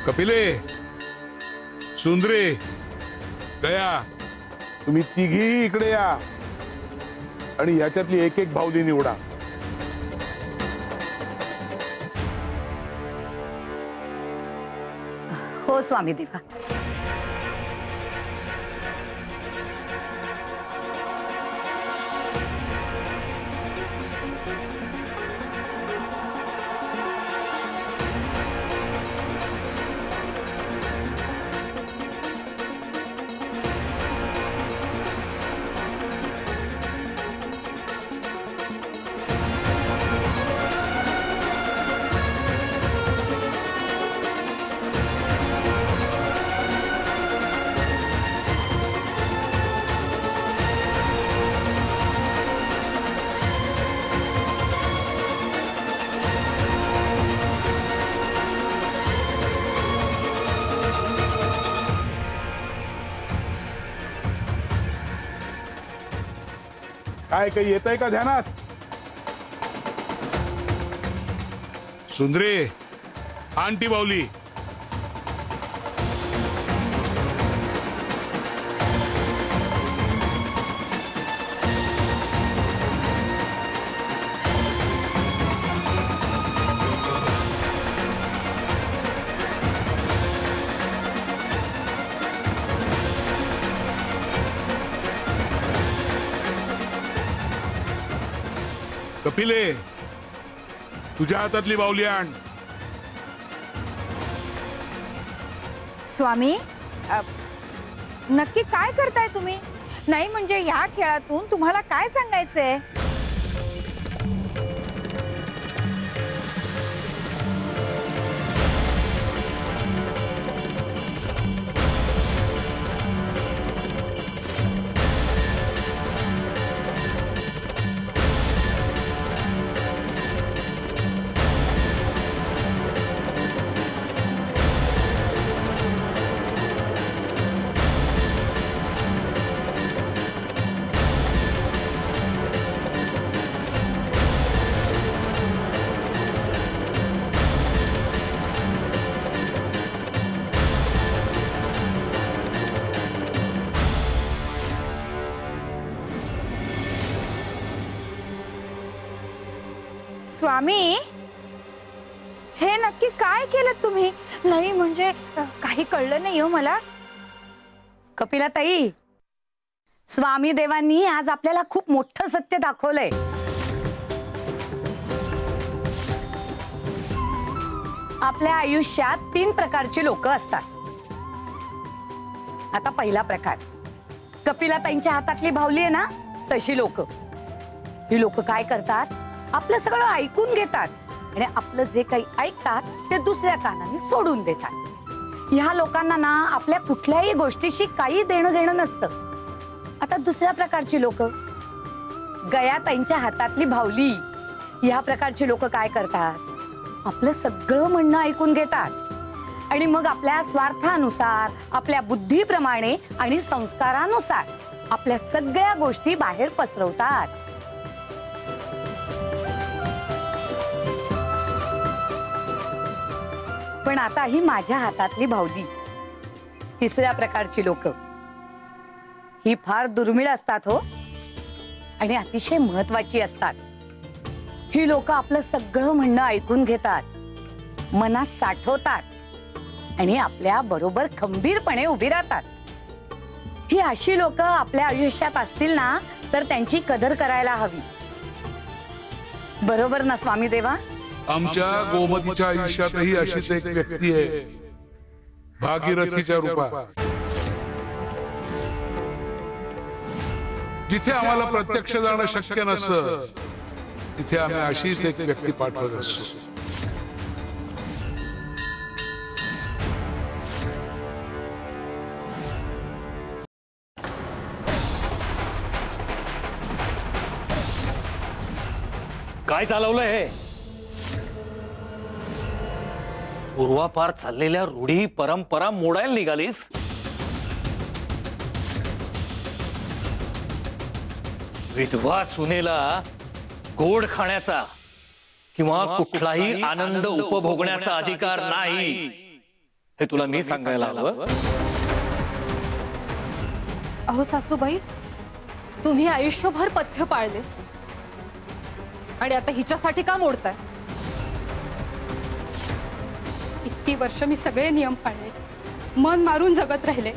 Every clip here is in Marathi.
कपिले, सुंदरे, गया, तुम्ही तिघी इकडे या आणि याच्यातली एक एक बाहुली निवडा. हो स्वामी देवा. काय काही येत आहे का ध्यानात? सुंदरे, आंटी बाहुली. कपिले, तुझ्या हातातली बाहुली आण. स्वामी, नक्की काय करताय तुम्ही? नाही म्हणजे या खेळातून तुम्हाला काय सांगायचंय? स्वामी, हे नक्की काय केलं तुम्ही? नाही म्हणजे काही कळलं नाही हो मला. कपिला ताई, स्वामी देवांनी आज आपल्याला खूप मोठं सत्य दाखवलंय. आपल्या आयुष्यात 3 प्रकारची लोक असतात. आता पहिला प्रकार, कपिला ताईंच्या हातातली बाहुली आहे ना, तशी लोक. ही लोक काय करतात? आपलं सगळं ऐकून घेतात आणि आपलं जे काही ऐकतात ते दुसऱ्या कानाने सोडून देतात. ह्या लोकांना ना आपल्या कुठल्याही गोष्टीशी काही देणं घेणं नसतं. आता दुसऱ्या प्रकारची लोक, गया ताईंच्या हातातली बाहुली. ह्या प्रकारची लोक काय करतात? आपलं सगळं म्हणणं ऐकून घेतात आणि मग आपल्या स्वार्थानुसार, आपल्या बुद्धीप्रमाणे आणि संस्कारानुसार आपल्या सगळ्या गोष्टी बाहेर पसरवतात. पण आता ही माझ्या हातातली बाहुली, तिसऱ्या प्रकारची लोक, ही फार दुर्मिळ असतात हो आणि अतिशय महत्वाची असतात. ही लोक आपलं सगळं म्हणणं ऐकून घेतात, मनात साठवतात आणि आपल्या बरोबर खंबीरपणे उभी राहतात. ही अशी लोक आपल्या आयुष्यात असतील ना तर त्यांची कदर करायला हवी. बरोबर ना स्वामी देवा? आमच्या गोमतीच्या आयुष्यातही अशीच एक व्यक्ती आहे, भागीरथीच्या रूपात. जिथे आम्हाला प्रत्यक्ष जाणं शक्य नसतं तिथे आम्ही अशीच एक व्यक्ती पाठवत असतो. काय चालवलंय हे? पूर्वापार चाललेल्या रूढी परंपरा मोडायला निघालीस? विधवा सुनेला गोड खाण्याचा किंवा कुठलाही आनंद उपभोगण्याचा अधिकार नाही, हे तुला मी सांगायला हवं. अहो सासूबाई, तुम्ही आयुष्यभर पथ्य पाळले आणि आता हिच्यासाठी का मोडताय? इतकी वर्ष मी सगळे नियम पाळले, मन मारून जगत राहिले,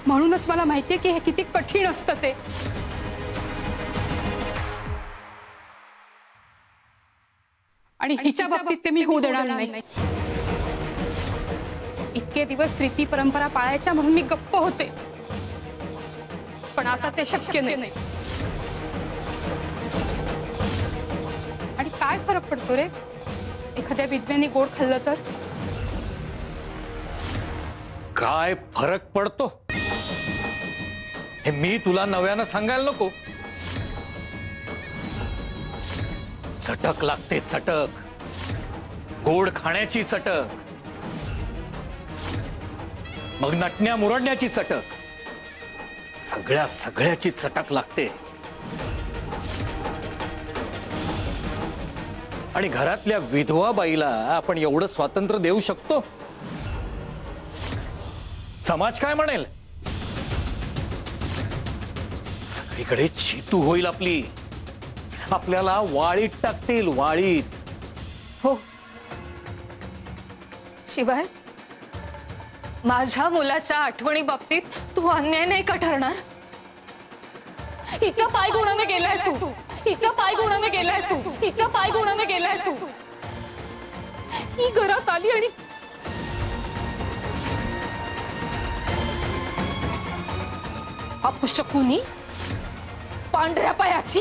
म्हणूनच मला माहितीये की हे किती कठीण असतं ते. आणि हिच्या बाबतीत ते मी होऊ देणार नाही. इतके दिवस रीती परंपरा पाळायच्या म्हणून मी गप्प होते, पण आता ते शक्य नाही. आणि काय फरक पडतो रे एखाद्या विधवेने गोड खाल्लं तर? काय फरक पडतो हे मी तुला नव्यानं सांगायला नको. चटक लागते, चटक. गोड खाण्याची चटक, मग नटण्या मुरडण्याची चटक, सगळ्याची चटक लागते. आणि घरातल्या विधवा बाईला आपण एवढं स्वातंत्र्य देऊ शकतो? समाज काय म्हणेल? सगळीकडे चीतू होईल आपली. आपल्याला वाळीत टाकतील, वाळीत. हो, शिवाय माझ्या मुलाच्या आठवणी बाबतीत तू अन्याय नाही का ठरणार? हिच्या पाय गुणाने गेलाय तू, हिच्या पाय गुणाने गेलाय तू, हिच्या पाय गुणाने गेलाय तू. ही घरात आली आणि अपशकुनी पांढऱ्या पायाची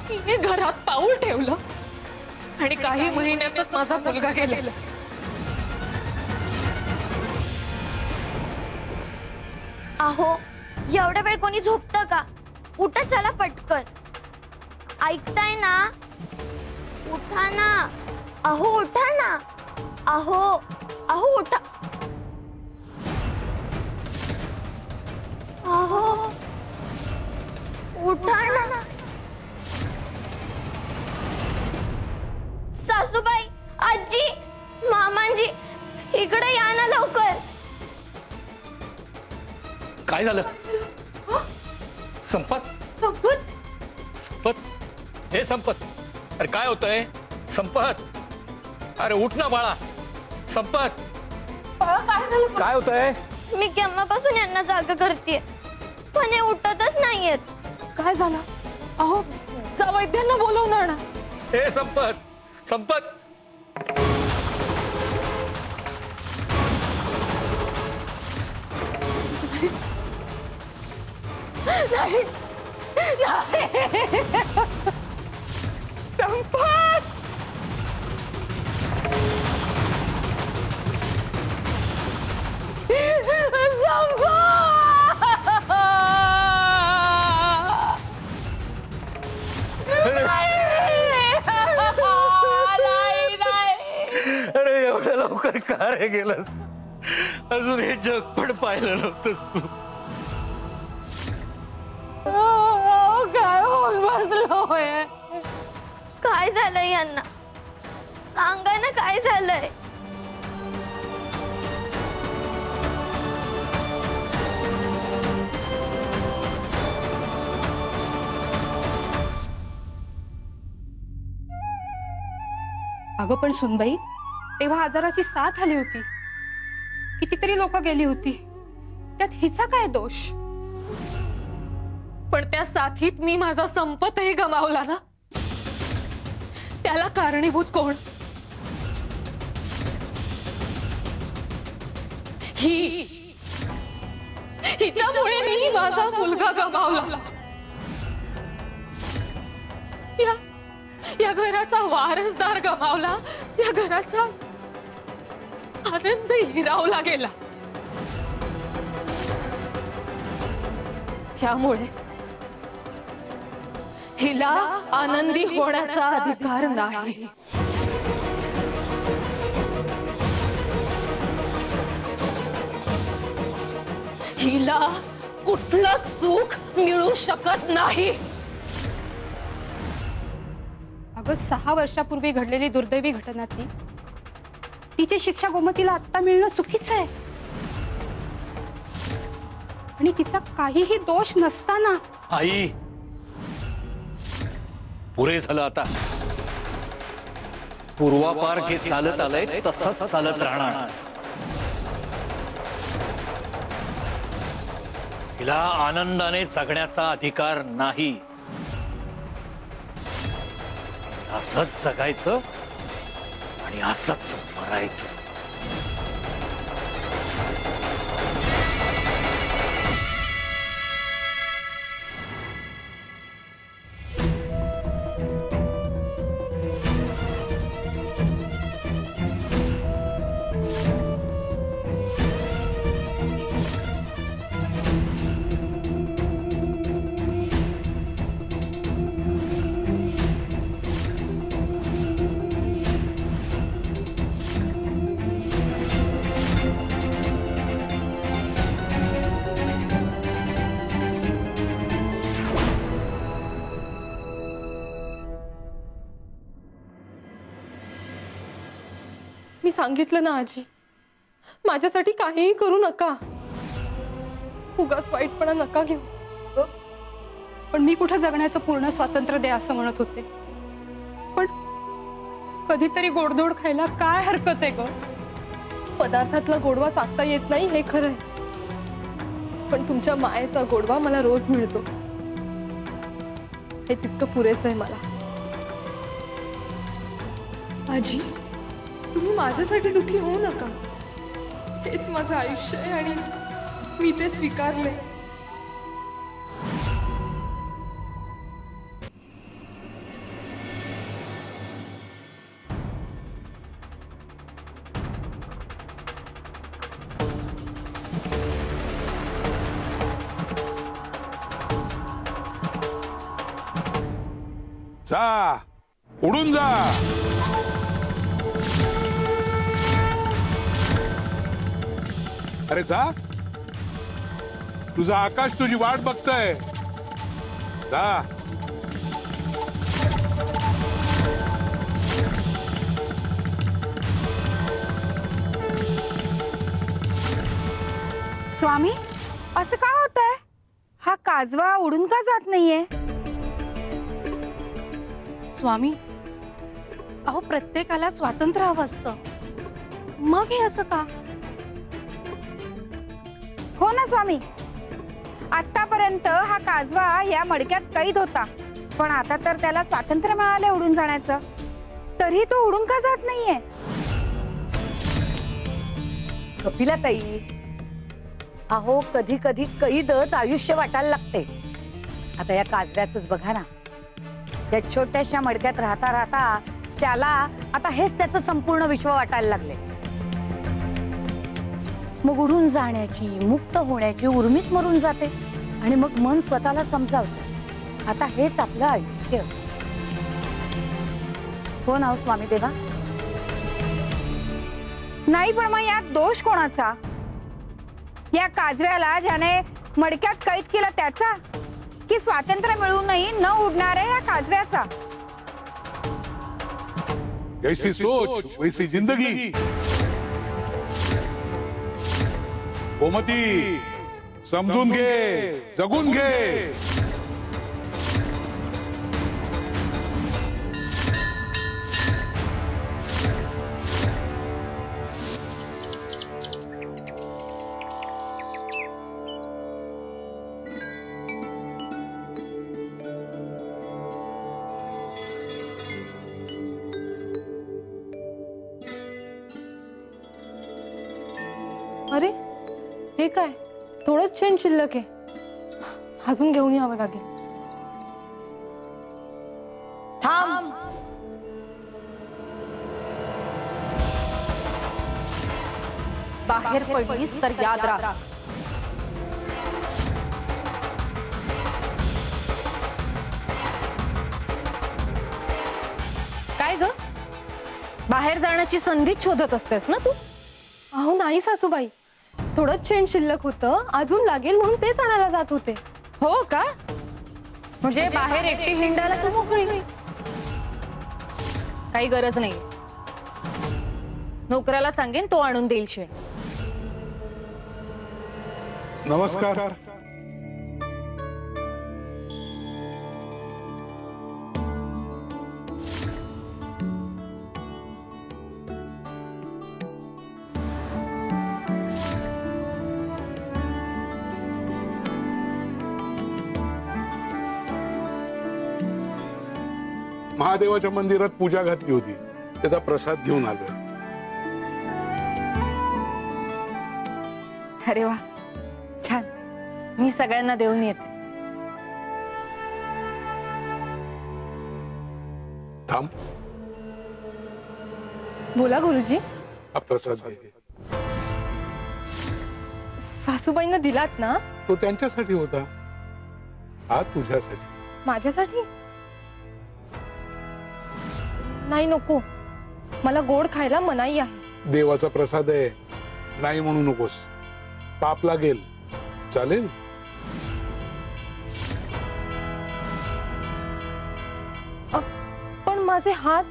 हिने घरात पाऊल ठेवलं आणि काही महिन्यातच माझा मुलगा गेलेला. अहो एवढा वेळ कोणी झोपतं का? उठा चला पटकन. ऐकताय ना? उठा ना. अहो उठा ना. अहो अहो उठा. अहो उठा ना. सासूबाई, आजी, मामांजी, इकडे या ना लवकर. काय झालं? संपत, संपत, संपत, हे संपत. अरे काय होतंय संपत? अरे उठ ना बाळा. संपत, काय झालं? काय होतंय? मी केव्हापासून यांना जागा करते, पण हे उठतच नाहीयेत. काय झालं? अहो जा वैद्यांना बोलवणार ना. हे संपत, संपत. नाही, संपत. अरे एवढ्या लवकर का रे गेलंस? अजून हे जग पण पाहिलं नव्हतंस तू. काय होऊन बसलोय? काय झालंय यांना? सांगा ना काय झालंय? अगं पण सुनबाई, तेव्हा आजाराची साथ आली होती, कितीतरी लोक गेली होती, त्यात हिचा काय दोष? पण त्या साथीत मी माझा संपतही गमावला ना. त्याला कारणीभूत कोण? हिच्यामुळे मी माझा मुलगा गमावला. या घराचा वारसदार गमावला. या घराचा आनंद हिरावला गेला. त्यामुळे हिला आनंदी होण्याचा अधिकार नाही. हिला कुठलं सुख मिळू शकत नाही. अगं 6 वर्षापूर्वी घडलेली दुर्दैवी घटना ती, तिची शिक्षा गोमतीला आत्ता मिळणं चुकीचं आहे. आणि तिचा काहीही दोष नसताना. आई, पुरे झालं आता. पूर्वापार जे चालत आलंय तसंच चालत राहणार. तिला आनंदाने जगण्याचा अधिकार नाही. असंच जगायचं आणि असंच मरायचं. मी सांगितलं ना आजी, माझ्यासाठी काहीही करू नका. उगाच वाईटपणा नका घेऊ. पण मी कुठं जगण्याचं पूर्ण स्वातंत्र्य दे असं म्हणत होते. पण कधीतरी गोडधोड खायला काय हरकत आहे ग? पदार्थातला गोडवा चाकता येत नाही हे खरं आहे, पण तुमच्या मायेचा गोडवा मला रोज मिळतो. हे तितकं पुरेसं आहे मला. आजी, तुम्ही माझ्यासाठी दुःखी होऊ नका. हेच माझं आयुष्य आहे आणि मी ते स्वीकारले. जा, उडून जा. अरे जा, तुझा आकाश तुझी वाट बघतोय. जा. स्वामी, असं का होतंय? हा काजवा उडून का जात नाहीये? स्वामी, अहो प्रत्येकाला स्वातंत्र्य हवं असतं, मग हे असं का? हो ना स्वामी, आतापर्यंत हा काजवा या मडक्यात कैद होता, पण आता तर त्याला स्वातंत्र्य मिळालं उडून जाण्याचं. तरी तो उडून का जात नाहीये? कपिलाताई, अहो कधी कधी कैदच आयुष्य वाटायला लागते. आता या काजव्याचंच बघा ना, त्या छोट्याशा मडक्यात राहता राहता त्याला आता हेच त्याचं संपूर्ण विश्व वाटायला लागले. मग उडून जाण्याची, मुक्त होण्याची उर्मीच मरून जाते आणि मग मन स्वतःला समजावते आता हेच आपलं आयुष्य. हो ना हो स्वामी देवा? नाही, पण मग यात दोष कोणाचा? या काजव्याला ज्याने मडक्यात कैद केलं त्याचा, की स्वातंत्र्य मिळूनही न उडणाऱ्या या काजव्याचा? जैसी सोच वैसी जिंदगी. गोमती, समजून घे, जगून घे. अरे, हे काय? थोडंच शेण शिल्लक आहे, अजून घेऊन यावं लागेल. थांब. बाहेर पडलीस तर याद राख, काय ग, बाहेर जाण्याची संधीच शोधत असतेस ना तू? अहो नाही सासूबाई, थोडंच शेण शिल्लक होतं, अजून लागेल म्हणून तेच आणायला जात होते. हो का? म्हणजे बाहेर एकटी हिंडायला तू मोकळी? काही गरज नाही. नोकराला सांगेन, तो आणून देईल शेण. नमस्कार. महादेवाच्या मंदिरात पूजा घातली होती, त्याचा प्रसाद घेऊन आलोय. अरे वा, छान. मी सगळ्यांना देऊन येते. थांब, बोला गुरुजी. हा प्रसाद घे. सासूबाईंना दिलात ना? तो त्यांच्यासाठी होता, हा तुझ्यासाठी. माझ्यासाठी नाही, नको. मला गोड खायला मनाई आहे. देवाचा प्रसाद आहे, नाही म्हणू नकोस, पाप लागेल. चालेल? पण माझे हात.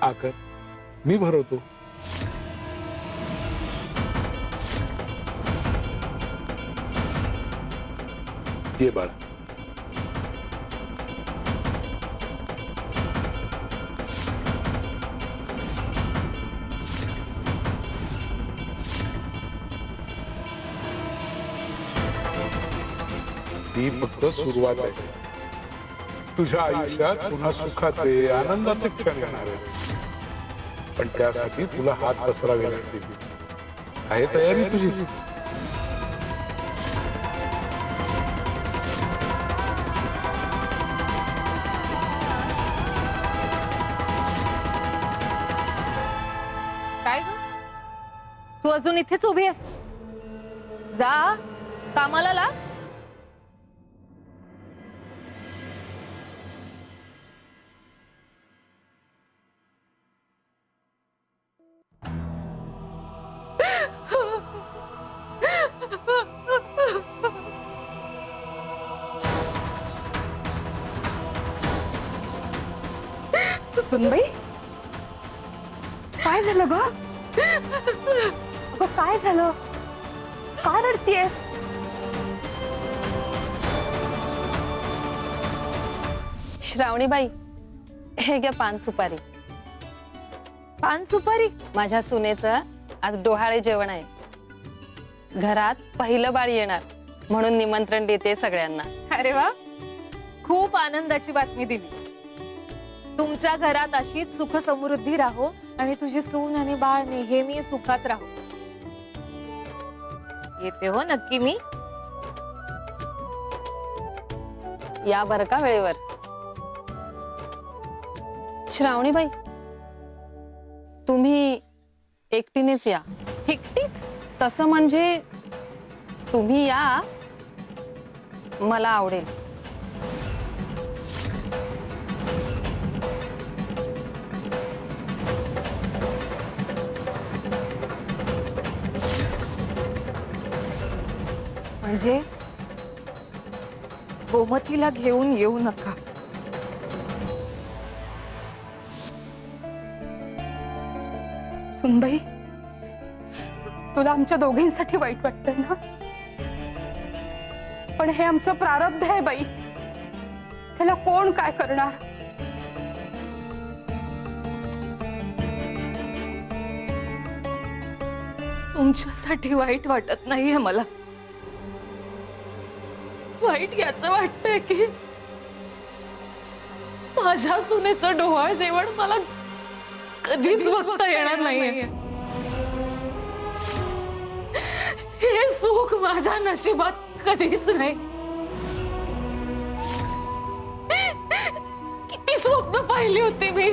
आकर, मी भरवतो. ये बाळा. ही फक्त सुरुवात आहे. तुझ्या आयुष्यात पुन्हा सुखाचे, आनंदाचे क्षण येणार आहेत, पण त्यासाठी तुला हात पसरावे लागतील. आहे तयारी तुझी? काय ग? तू अजून इथेच उभी आहेस? जा, कामाला लाग. सुनबाई, काय झालं ग? अगं, काय झालं? का रडतीयस? श्रावणीबाई, हे घ्या पान सुपारी. पान सुपारी? माझ्या सुनेचं आज डोहाळे जेवण आहे. घरात पहिलं बाळ येणार म्हणून निमंत्रण देते सगळ्यांना. अरे वा, खूप आनंदाची बातमी दिली. तुमच्या घरात अशीच सुख समृद्धी राहो आणि तुझी सून आणि बाळ नेहमी सुखात राहो. येते हो नक्की मी. या बर का वेळेवर. श्रावणीबाई, तुम्ही एकटीनेच या. एकटीच? तसं म्हणजे तुम्ही या, मला आवडेल. म्हणजे गोमतीला घेऊन येऊ नका. सुनबाई, तुला आमच्या दोघींसाठी वाईट वाटतंय ना? पण हे आमचं प्रारब्ध आहे बाई, त्याला कोण काय करणार? तुमच्यासाठी वाईट वाटत नाहीये मला. वाईट याचं वाटतंय की माझ्या सुनेचं डोहाळ जेवण मला कधीच बघता येणार नाहीये. हे सुख माझ्या नशिबात कधीच नाही. किती स्वप्न पाहिली होती मी.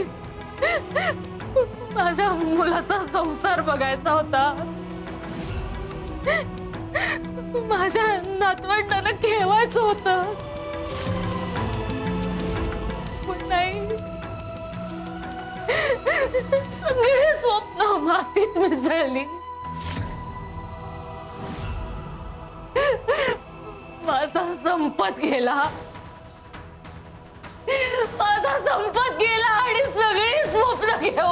माझ्या मुलाचा संसार बघायचा होता, माझ्या नातवंडांना खेळवायचं होतं, पण नाही. सगळे स्वप्न मातीत मिसळली. माझा संपत गेला, माझा संपत गेला आणि सगळी स्वप्न घेऊन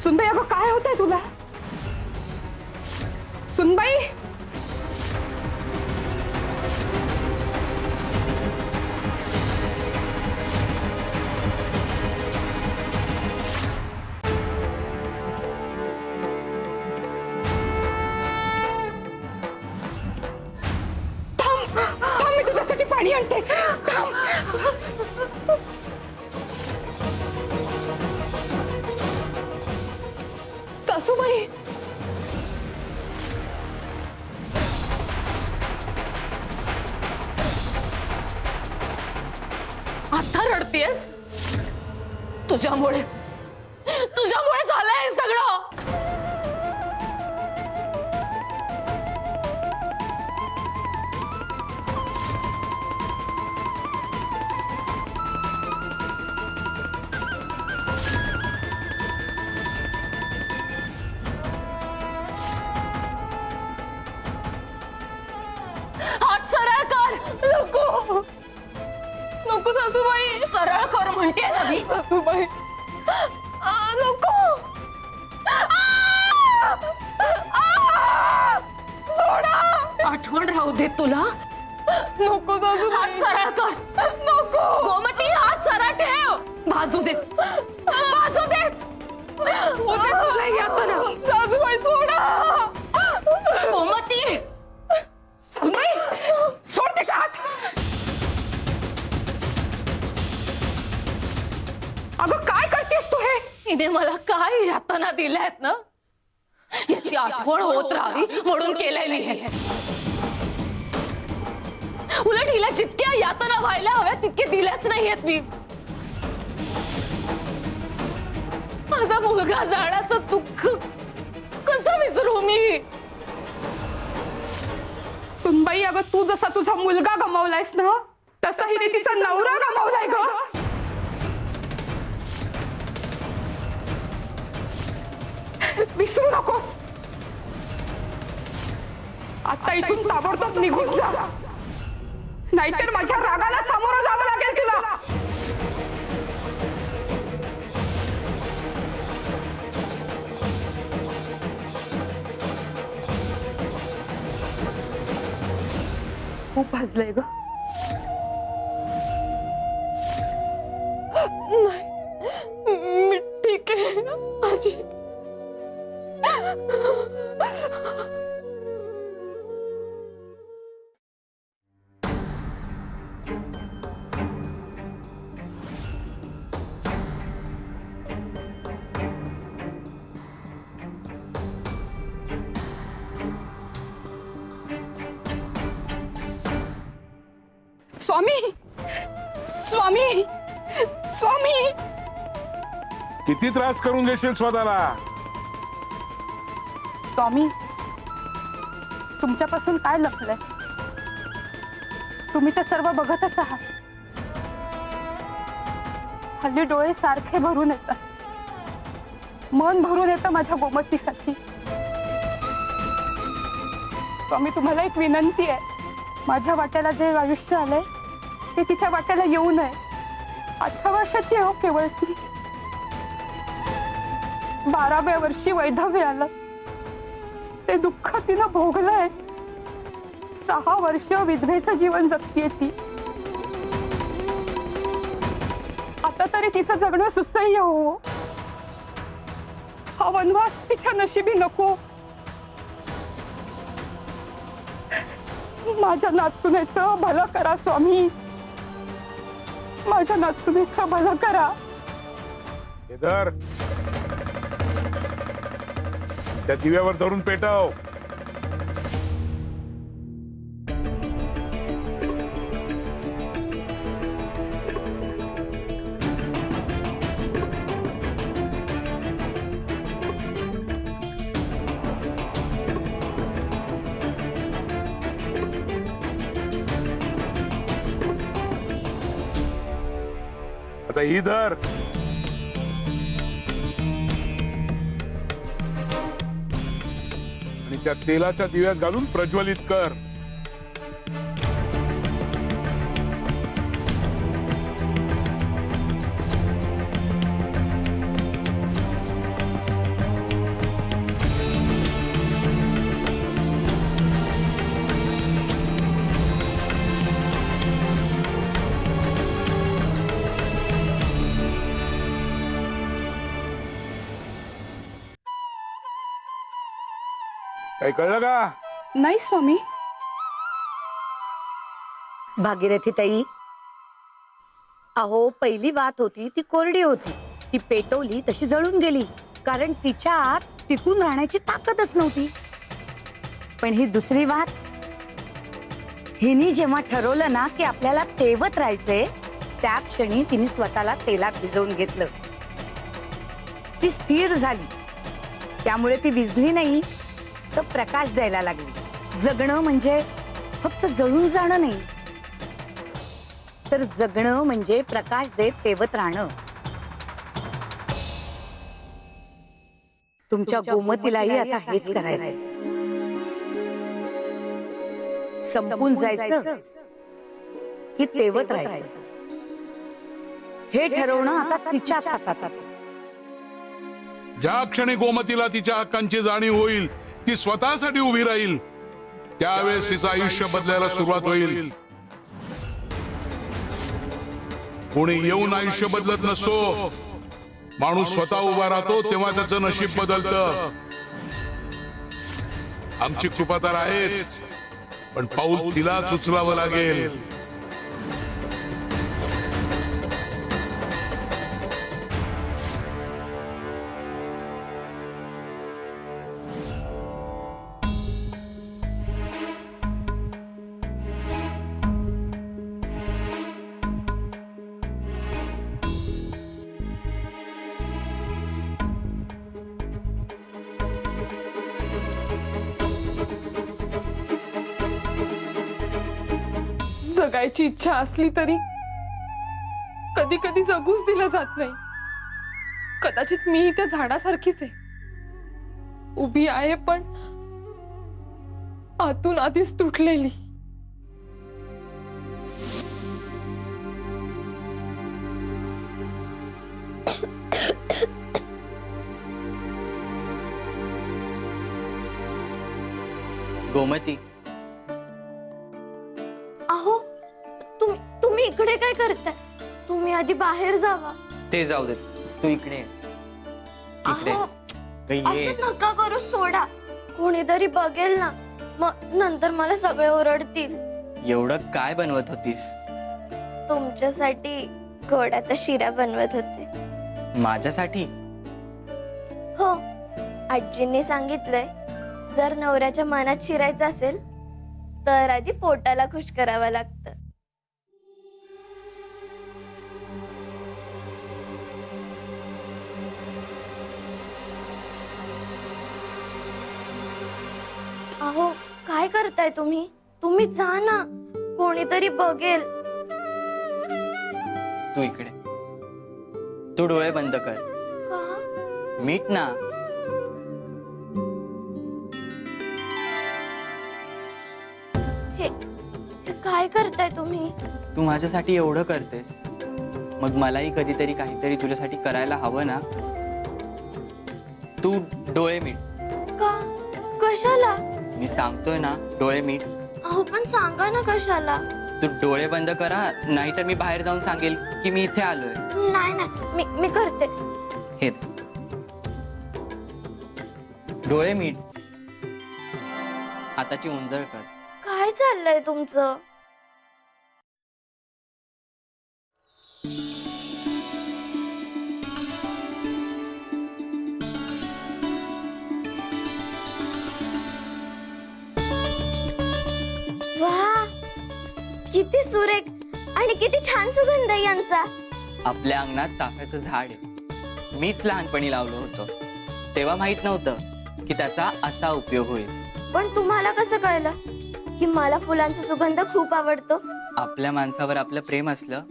सुनबाई अगं काय होतंय तुला? सुनबाई थांब थांब, मी तुझ्यासाठी पाणी आणते. थांब. सासूबाई आता रडतेस? तुझ्यामुळे तुझ्यामुळे झालंय हे सगळं. हात सरळ कर. नको नको सासूबाई, सरळ कर म्हणते ना मी. सासूबाई नको. सोडा. आठवण राहू दे तुला. नको सासूबाई. हात सरळ कर. नको. गोमती हात सरळ ठेव. भाजू देत भाजू देत. तुला येतं ना. सासूबाई सोडा. गोमती सोडते का हात? अगं काय करतेस तू हे? हिने मला काय यातना दिल्यात ना, याची आठवण होत राहावी म्हणून केलंय मी हे. उलट हिला जितक्या यातना व्हायला हव्या तितके दिल्याच नाहीयेत मी. माझा मुलगा जाण्याचं दुःख कसं विसरू मी? सुनबाई अगं तू जसा तुझा मुलगा गमावलायस ना, तसा हिने तिचा नवरा गमावलाय ग. विसरू नकोस. आता इथून ताबडतोब निघून जा, नाहीतर माझ्या रागाला सामोरं जावं लागेल तुला. खूप भाजलंय ग. नाही ठीक आहे आजी. स्वामी स्वामी स्वामी. किती त्रास करून घेशील स्वतःला? स्वामी तुमच्यापासून काय लपलंय? तुम्ही तर सर्व बघतच आहात. हल्ली डोळे सारखे भरून येतात, मन भरून येतं माझ्या गोमतीसाठी. स्वामी तुम्हाला एक विनंती आहे, माझ्या वाट्याला जे आयुष्य आलंय ते तिच्या वाट्याला येऊ नये. 18 वर्षाची हो केवळ ती. 12व्या वर्षी वैधव्य आलं, ते दुःख तिनं भोगलंय. 6 वर्ष विधवेचं जीवन जगतीये ती. आता तरी तिचं जगणं सुसह्य हो. हा वनवास तिच्या नशिबी नको. माझ्या नातसुनेचं भलं करा स्वामी, माझ्या नातसुनेचं भलं करा. इधर त्या दिव्यावर धरून पेटव. आता ही धर. आणि त्या तेलाच्या दिव्यात घालून प्रज्वलित कर. काही कळलं का? नाही स्वामी. भागीरथी ताई, अहो पहिली बात होती ती कोरडी होती, ती पेटवली तशी जळून गेली, कारण तिच्या आत टिकून राहण्याची ताकदच नव्हती. पण ही दुसरी बात, हिने जेव्हा ठरवलं ना की आपल्याला तेवत राहायचंय, त्या क्षणी तिने स्वतःला तेलात भिजवून घेतलं. ती स्थिर झाली, त्यामुळे ती विझली नाही तर प्रकाश द्यायला लागली. जगणं म्हणजे फक्त जळून जाणं नाही, तर जगणं म्हणजे प्रकाश देत तेवत राहणं. तुमच्या गोमतीलाही आता हेच करायचं. संपून जायचं की तेवत राहायचं, हे ठरवणं आता तिच्याच हातात आहे. ज्या क्षणी गोमतीला तिच्या हक्कांची जाणीव होईल, ती स्वतःसाठी उभी राहील, त्यावेळेस तिचं आयुष्य बदलायला सुरुवात होईल. कोणी येऊन आयुष्य बदलत नसतो, माणूस स्वतः उभा राहतो तेव्हा त्याचं नशीब बदलतं. आमची कृपा तर आहेच, पण पाऊल तिलाच उचलावं लागेल. जगायची इच्छा असली तरी कधी कधी जगूच दिलं जात नाही. कदाचित मी त्या झाडासारखीच आहे, उभी आहे पण आतून आधीच तुटलेली. गोमती, अहो तुम्ही इकडे काय करताय? तुम्ही आधी बाहेर जावा. ते जाऊ दे, तू इकडे ये. इकडे अहो, ये. असं नका करू, सोडा. कोणीतरी बघेल ना, मग नंतर मला सगळे ओरडतील. एवढं काय बनवत होतीस? तुमच्यासाठी गोडाचा शिरा बनवत होते. माझ्यासाठी? हो, आजींनी सांगितलंय, जर नवऱ्याच्या मनात शिरायचं असेल तर आधी पोटाला खुश करावं लागतं. अहो काय करताय तुम्ही? तुम्ही जा ना, कोणीतरी बघेल. तू इकडे. तू डोळे बंद कर. का? मीठ ना. हे काय करताय तुम्ही? तू माझ्यासाठी एवढं करतेस, मग मलाही कधीतरी काहीतरी तुझ्यासाठी करायला हवं ना. तू डोळे मीट. का? कशाला? मी सांगतोय ना, डोळे मीट. अहो पण सांगा ना कशाला. तू डोळे बंद करा, नाहीतर मी बाहेर जाऊन सांगेल की मी इथे आलोय. नाही नाही, मी करते. हे डोळे मीट. आताची उंजळ कर. काय चाललंय तुमचं? वा, किती सुरेख आणि किती छान सुगंध आहे यांचा. आपल्या अंगणात चाफ्याचं झाड आहे. मीच लहानपणी लावलं होतं, तेव्हा माहित नव्हतं की त्याचा असा उपयोग होईल. पण तुम्हाला कसं कळलं की मला फुलांचा सुगंध खूप आवडतो? आपल्या माणसावर आपलं प्रेम असलं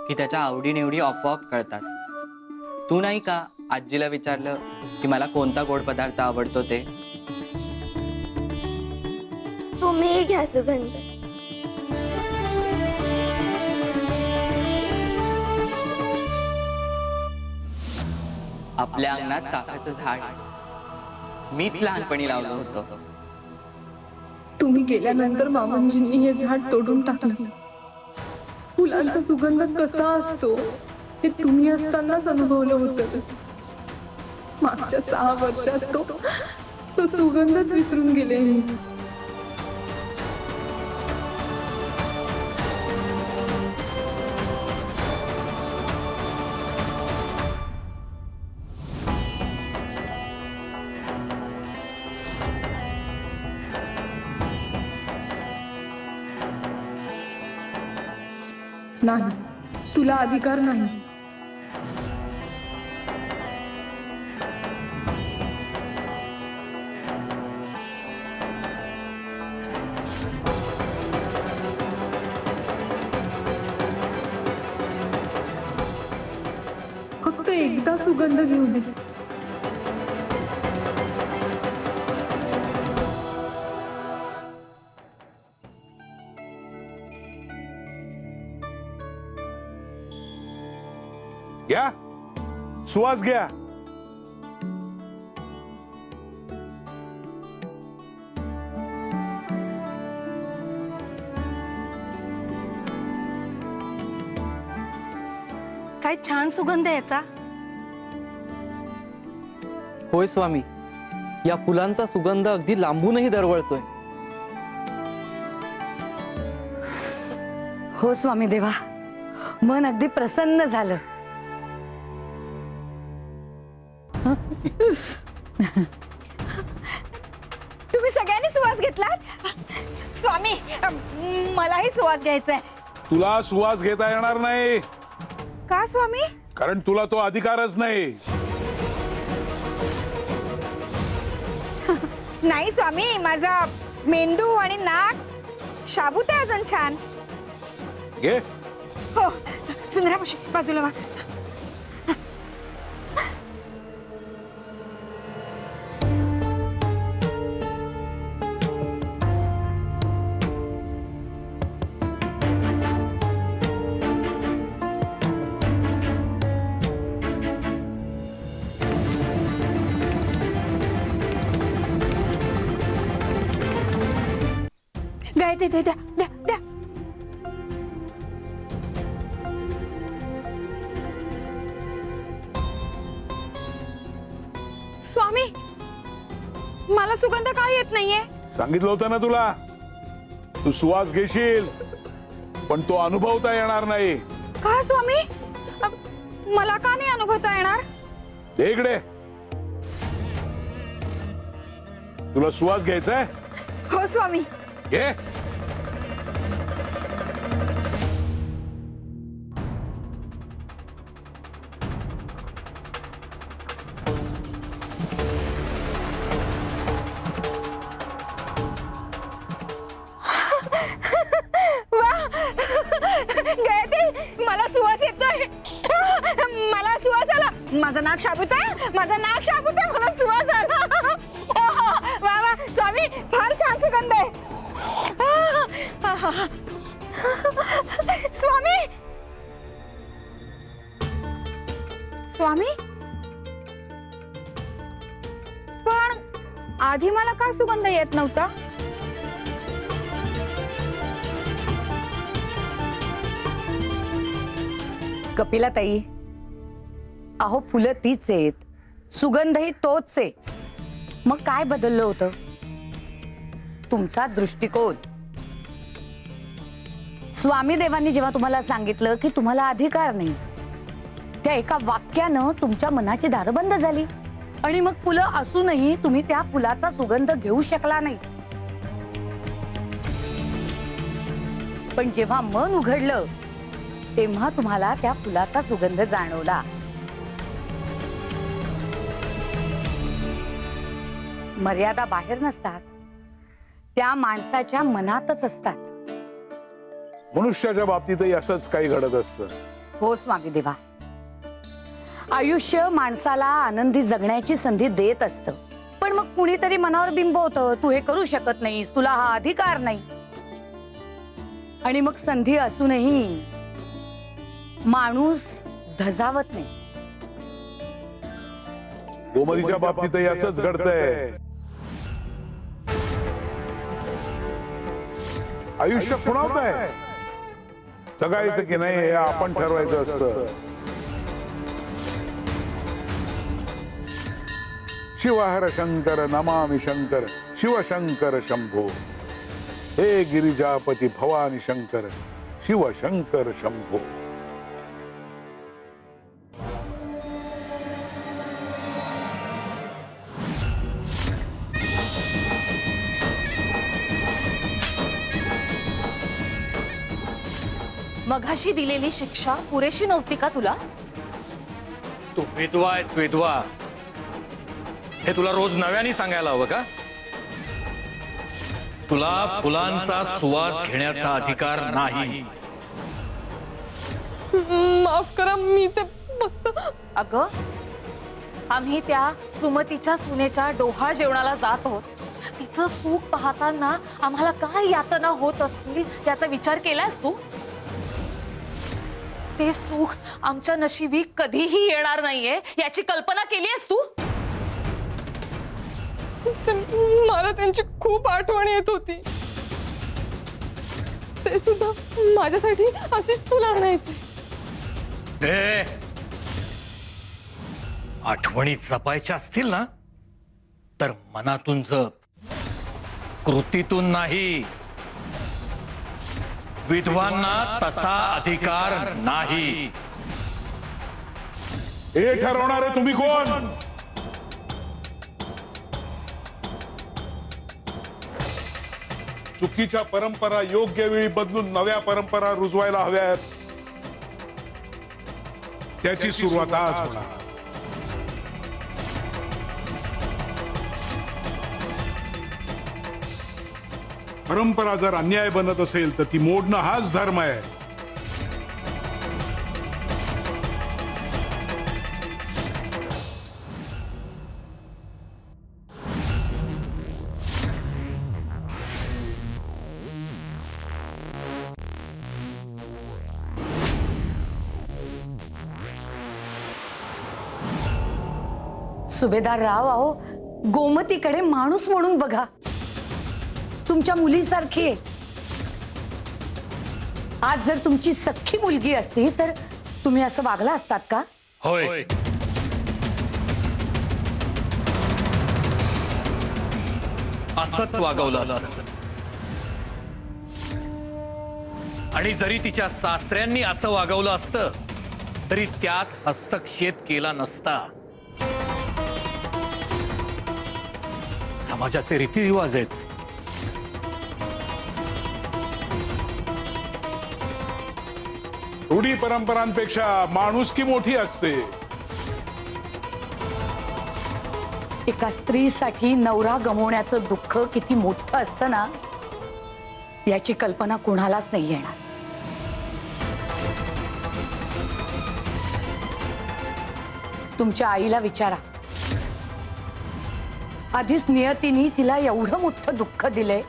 की त्याच्या आवडीनिवडी आपोआप कळतात. तू नाही का आजीला विचारलं की मला कोणता गोड पदार्थ आवडतो ते? तुम्हीही घ्या सुगंध. आपल्या अंगणात चाफ्याचं झाड मीच लहानपणी लावलं होतं. तुम्ही गेल्यानंतर मामांजींनी हे झाड तोडून टाकलं. फुलांचा सुगंध कसा असतो हे तुम्ही असतानाच अनुभवलं होतं. मागच्या 6 वर्षात तो तो सुगंधच विसरून गेले. नाही, तुला अधिकार नाही. फक्त एकदा सुगंध घेऊ दे. घ्या सुवास घ्या. काय छान सुगंध आहे याचा. होय स्वामी, या फुलांचा सुगंध अगदी लांबूनही दरवळतोय. हो स्वामी देवा, मन अगदी प्रसन्न झालं. तुम्ही सगळ्यांनी सुवास घेतलात. स्वामी, मलाही सुवास घ्यायचा आहे. तुला सुवास घेता येणार नाही, का स्वामी? कारण तुला तो अधिकारच नाही. नाही स्वामी, माझा मेंदू आणि नाक शाबूत आहे अजून छान. घे. हो, सुंदरा मावशी बाजूला वा. गायत्री, द्या द्या द्या द्या. स्वामी, मला सुगंध का येत नाहीये? सांगितलं होतं ना तुला, तू सुवास घेशील पण तो अनुभवता येणार नाही. का स्वामी? मला का नाही अनुभवता येणार? दे इकडे. तुला सुवास घ्यायचाय? हो स्वामी. घे. गायत्री, मला सुवास येतोय. मला सुवास आला. माझा नाक शाबूत आहे, माझा नाक शाबूत आहे, मला सुवास आला. वा वा स्वामी, फार छान सुगंध आहे. स्वामी, स्वामी, पण आधी मला का सुगंध येत नव्हता? कपिला ताई, अहो फुलं तीच आहेत, सुगंधही तोच आहे. मग काय बदललं होतं? तुमचा दृष्टिकोन. स्वामी देवांनी जेव्हा तुम्हाला सांगितलं की तुम्हाला अधिकार नाही, त्या एका वाक्यानं तुमच्या मनाची दारं बंद झाली आणि मग फुलं असूनही तुम्ही त्या फुलाचा सुगंध घेऊ शकला नाही. पण जेव्हा मन उघडलं तेव्हा तुम्हाला त्या फुलाचा सुगंध जाणवला. मर्यादा बाहेर नसतात, त्या माणसाच्या मनातच असतात. मनुष्याच्या बाबतीतही असंच काही घडत असतं. हो स्वामी देवा, आयुष्य माणसाला आनंदी जगण्याची संधी देत असतं, पण मग कुणीतरी मनावर बिंबवतं, तू हे करू शकत नाहीस, तुला हा अधिकार नाही. आणि मग संधी असूनही माणूस धजावत नाही. गोमतीच्या बाबतीतही असंच घडतंय. आयुष्य खुणावतंय. जगायचं की नाही हे आपण ठरवायचं असतं. शिवहर शंकर नमामि शंकर शिवशंकर शंभो. हे गिरिजापती भवानी शंकर शिवशंकर शंभो. मघाशी दिलेली शिक्षा पुरेशी नव्हती का तुला? तू विधवा आहेस विधवा. हे तुला रोज नव्याने सांगायला हवं का? तुला फुलांचा सुवास घेण्याचा अधिकार नाही. माफ करा, मी ते अगं, आम्ही त्या सुमतीच्या सुनेच्या डोहाळ जेवणाला जात आहोत. तिचं सुख पाहताना आम्हाला काय यातना होत असतील याचा विचार केलास तू? ते सुख आमच्या नशिबी कधीही येणार नाहीये याची कल्पना केलीयस तू? मला त्यांची खूप आठवण येत होती. ते सुद्धा माझ्यासाठी अशीच तुला आणायचे. ए, आठवणी जपायच्या असतील ना तर मनातून जप, कृतीतून नाही. विधवांना तसा अधिकार नाही. हे ठरवणारे तुम्ही कोण? चुकीच्या परंपरा योग्य वेळी बदलून नव्या परंपरा रुजवायला हव्यात. त्याची सुरुवात आज होणार. परंपरा जर अन्याय बनत असेल तर ती मोडणं हाच धर्म आहे. सुभेदार राव, अहो गोमतीकडे माणूस म्हणून बघा. तुमच्या मुलीसारखी आहे. आज जर तुमची सख्खी मुलगी असती तर तुम्ही असं वागला असतात का? होय. असंच वागवलं असतं. आणि जरी तिच्या सासऱ्यांनी असं वागवलं असतं तरी त्यात हस्तक्षेप केला नसता. समाजाचे रीतिरिवाज आहेत. रूढी परंपरांपेक्षा माणुसकी मोठी असते. एका स्त्रीसाठी नवरा गमावण्याचं दुःख किती मोठं असतं ना याची कल्पना कोणालाच नाही येणार. तुमच्या आईला विचारा. आधीच नियतीने तिला एवढं मोठं दुःख दिलंय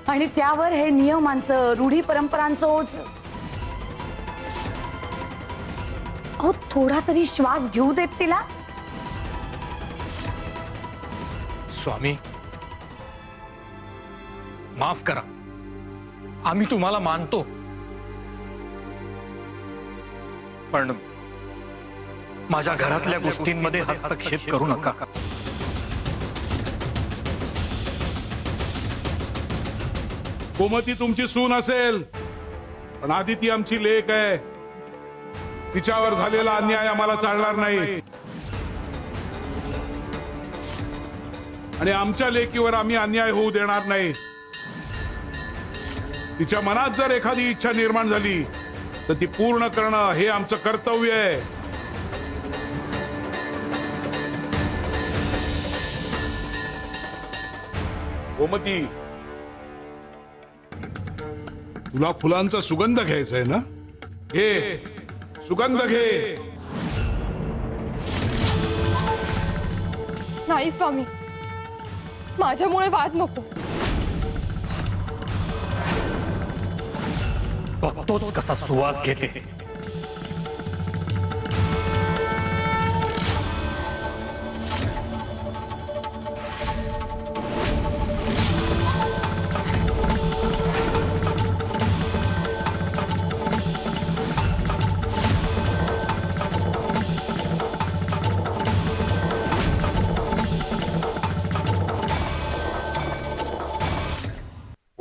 आणि त्यावर हे नियमांचं रूढी परंपरांचं ओझ. अहो थोडा तरी श्वास घेऊ देत तिला. स्वामी, माफ करा. आम्ही तुम्हाला मानतो, पण माझ्या घरातल्या गोष्टींमध्ये हस्तक्षेप करू नका. गोमती तुमची सून असेल पण आधी ती आमची लेक आहे. तिच्यावर झालेला अन्याय आम्हाला चालणार नाही आणि आमच्या लेकीवर आम्ही अन्याय होऊ देणार नाही. तिच्या मनात जर एखादी इच्छा निर्माण झाली तर ती पूर्ण करणं हे आमचं कर्तव्य आहे. गोमती, तुला फुलांचा सुगंध घ्यायचा आहे ना? घे, सुगंध घे. नाही स्वामी, माझ्यामुळे वाद नको. बघतोच कसा सुवास घेते.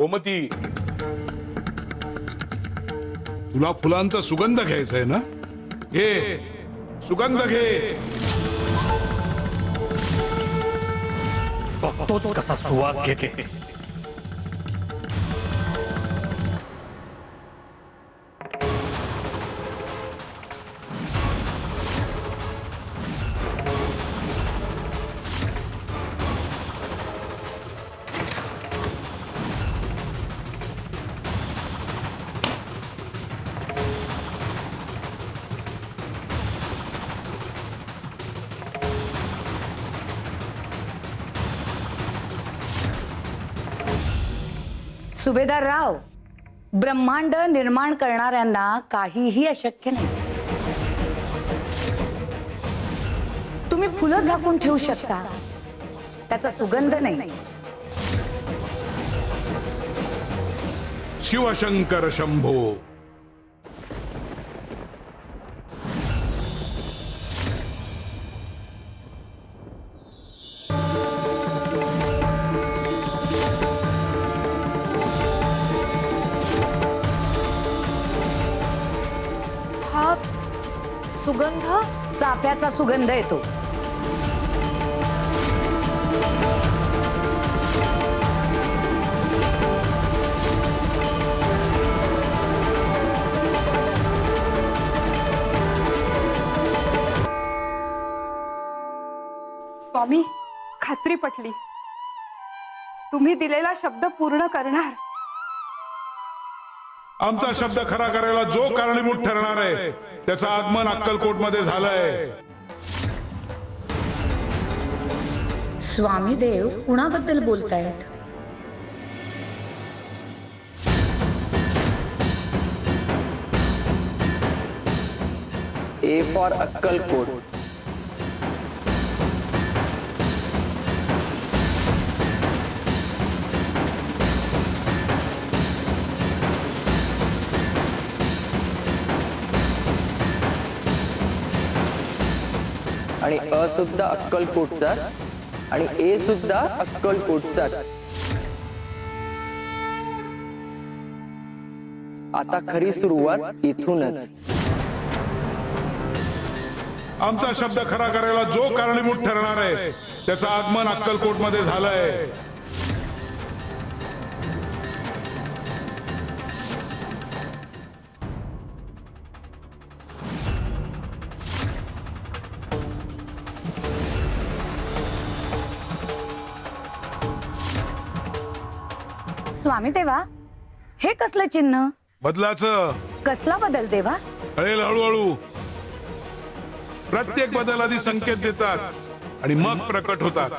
गोमती, तुला फुलांचा सुगंध घ्यायचा आहे ना? घे, सुगंध घे. बघतोच कसा सुवास घेते. सुभेदार राव, ब्रह्मांड निर्माण करणाऱ्यांना काहीही अशक्य नाही. तुम्ही फुलं झाकून ठेवू शकता, त्याचा सुगंध नाही. शिवशंकर शंभो. हा सुगंध चाफ्याचा सुगंध येतो. स्वामी, खात्री पटली. तुम्ही दिलेला शब्द पूर्ण करणार. आमचा शब्द खरा करायला जो कारणीभूत ठरणार आहे त्याचं आगमन अक्कलकोटमध्ये झालंय. स्वामी देव कुणाबद्दल बोलतायत? A for Akkalkot. आणि अ सुद्धा अक्कलकोटचा आणि ए सुद्धा अक्कलकोटचाच. आता खरी सुरुवात इथूनच. आमचा शब्द खरा करायला जो कारणीभूत ठरणार आहे त्याचं आगमन अक्कलकोटमध्ये झालंय. स्वामी देवा, हे कसलं चिन्ह? बदलाचं. कसला बदल देवा? कळेल हळूहळू. प्रत्येक बदल आधी संकेत देतात आणि मग प्रकट होतात.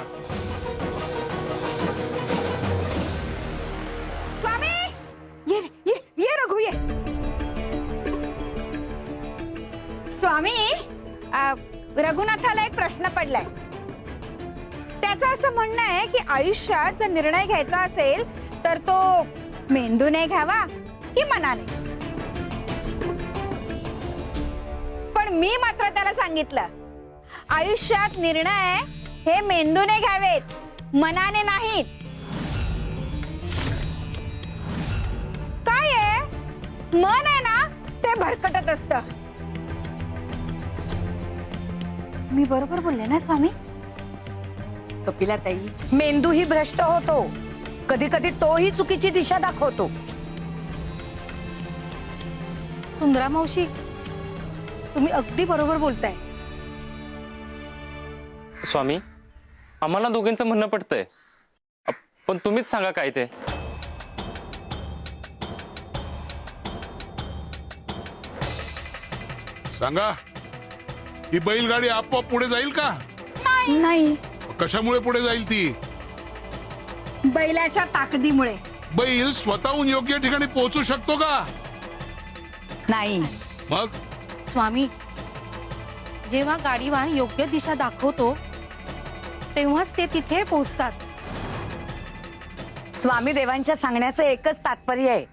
स्वामी, ये ये ये रघु ये. स्वामी, रघुनाथाला एक प्रश्न पडलाय. त्याचं असं म्हणणं आहे की आयुष्यात जर निर्णय घ्यायचा असेल तर तो मेंदूने घ्यावा की मनाने. पण मी मात्र त्याला सांगितलं, आयुष्यात निर्णय हे मेंदूने घ्यावेत, मनाने नाहीत. काय आहे, मन आहे ना ते भरकटत असतं. मी बरोबर बोलले ना स्वामी? कपिलाताई, मेंदूही भ्रष्ट होतो, कधी कधी तोही चुकीची दिशा दाखवतो. सुंदरा मावशी, तुम्ही अगदी बरोबर बोलताय. स्वामी, आम्हाला दोघांचं म्हणणं पटतंय, पण तुम्हीच सांगा काय ते. सांगा, ही बैलगाडी आपोआप पुढे जाईल का? नाही. कशामुळे पुढे जाईल ती? बैलाच्या ताकदीमुळे. बैल स्वतःहून योग्य ठिकाणी पोहोचू शकतो का? नाही. मग स्वामी, जेव्हा गाडीवान योग्य दिशा दाखवतो तेव्हाच ते तिथे पोहोचतात. स्वामी देवांच्या सांगण्याचं एकच तात्पर्य आहे,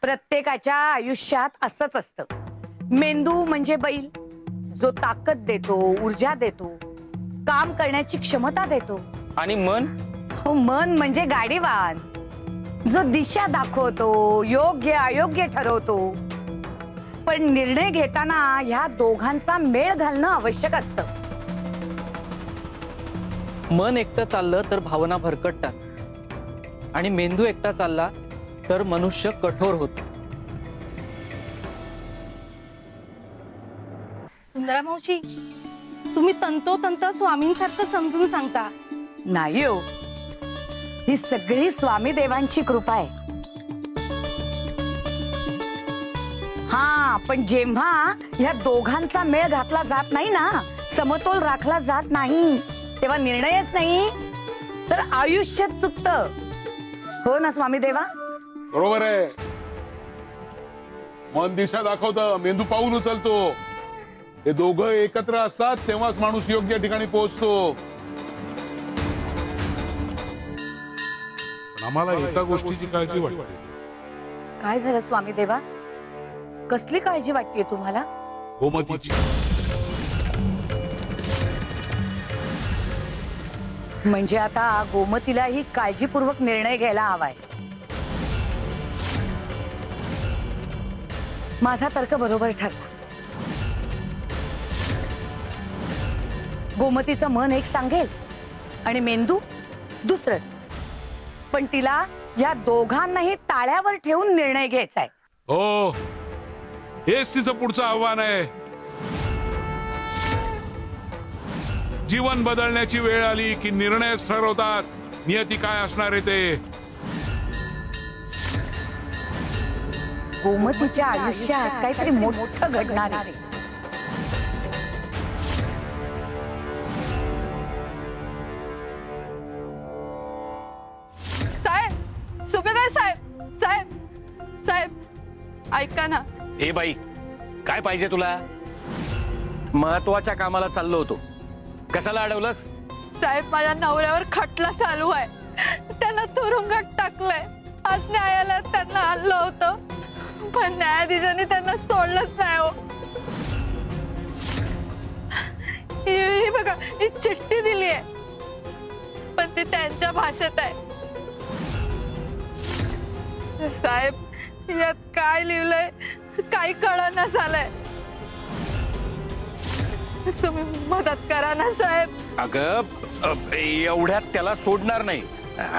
प्रत्येकाच्या आयुष्यात असंच असतं. मेंदू म्हणजे बैल, जो ताकद देतो, ऊर्जा देतो, काम करण्याची क्षमता देतो. आणि मन? हो, मन म्हणजे गाडीवान. जो दिशा दाखवतो, योग्य अयोग्य ठरवतो, पण निर्णय घेताना ह्या दोघांचा मेळ घालणं आवश्यक असतं. मन एकटं चाललं तर भावना भरकटतात आणि मेंदू एकटा चालला तर मनुष्य कठोर होतो. सुंदरा मावशी, तुम्ही तंतोतंत स्वामींसारखं समजून सांगता. नाही हो, ही सगळी स्वामी देवांची कृपा आहे. हा, पण जेव्हा ह्या दोघांचा मेळ घातला जात नाही ना, समतोल राखला जात नाही, तेव्हा निर्णयच नाही तर आयुष्य चुकतं. हो ना स्वामी देवा? बरोबर आहे. मन दिशा दाखवतं, मेंदू पाऊल उचलतो. हे दोघं एकत्र असतात तेव्हाच माणूस योग्य ठिकाणी पोहोचतो. पण आम्हाला एका गोष्टीची काळजी वाटते. काय झालं स्वामी देवा? कसली काळजी वाटतेय तुम्हाला? गोमतीची. म्हणजे आता गोमतीलाही काळजीपूर्वक निर्णय घ्यायला हवाय. माझा तर्क बरोबर ठरला. गोमतीचं मन एक सांगेल आणि मेंदू दुसरंच, पण तिला या दोघांनाही ताळ्यावर ठेवून निर्णय घ्यायचा आहे. हो, हेच तिचं पुढचं आव्हान आहे. जीवन बदलण्याची वेळ आली की निर्णयच ठरवतात नियती काय असणार आहे ते. गोमतीच्या आयुष्यात काहीतरी मोठं घडणार आहे. साहेब, सुभेदार साहेब, साहेब, साहेब, ऐका ना. ए बाई, काय पाहिजे तुला? महत्वाच्या कामाला चाललो होतो. कशाला अडवलंस? साहेब, माझ्या नवऱ्यावर खटला चालू आहे. त्यांना तुरुंगात टाकलंय. आज न्यायालयात त्यांना आणलं होतं, पण न्यायाधीशांनी त्यांना सोडलंच नाही. हो, ही बघा, ही चिठ्ठी दिली आहे, पण ती त्यांच्या भाषेत आहे. साहेब, यात काय लिहिलंय काही कळना झालंय. तुम्ही मदत करा ना साहेब. अगं, एवढ्यात त्याला सोडणार नाही.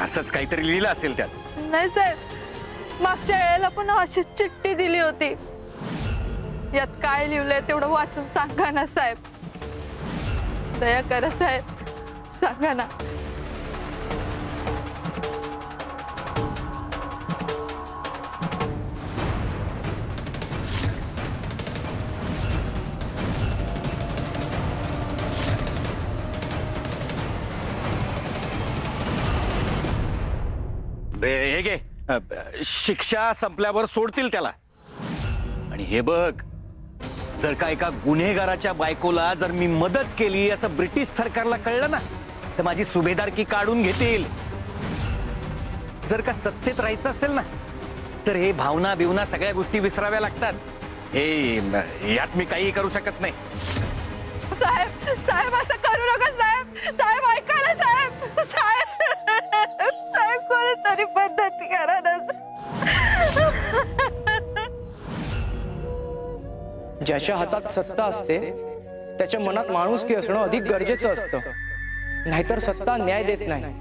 असंच काहीतरी लिहिलं असेल त्यात. नाही साहेब, मागच्या वेळेला पण अशीच चिठ्ठी दिली होती. यात काय लिहिलंय तेवढं वाचून सांगा ना साहेब. दया करा साहेब, सांगा ना. हे घे, शिक्षा संपल्यावर सोडतील त्याला. आणि हे बघ, जर का एका गुन्हेगाराच्या बायकोला जर मी मदत केली असं ब्रिटिश सरकारला कळलं ना, तर माझी सुभेदारकी काढून घेतील. जर का सत्तेत राहायचं असेल ना, तर हे भावना बिवना सगळ्या गोष्टी विसराव्या लागतात. हे यात मी काही करू शकत नाही. साहेब, साहेब, असं करू नका साहेब. साहेब, ऐका ना साहेब. साहेब, साहेब, कोणीतरी पद्धत करा ना. ज्याच्या हातात सत्ता असते त्याच्या मनात माणुसकी असणं अधिक गरजेचं असतं. नाहीतर सत्ता न्याय देत नाही.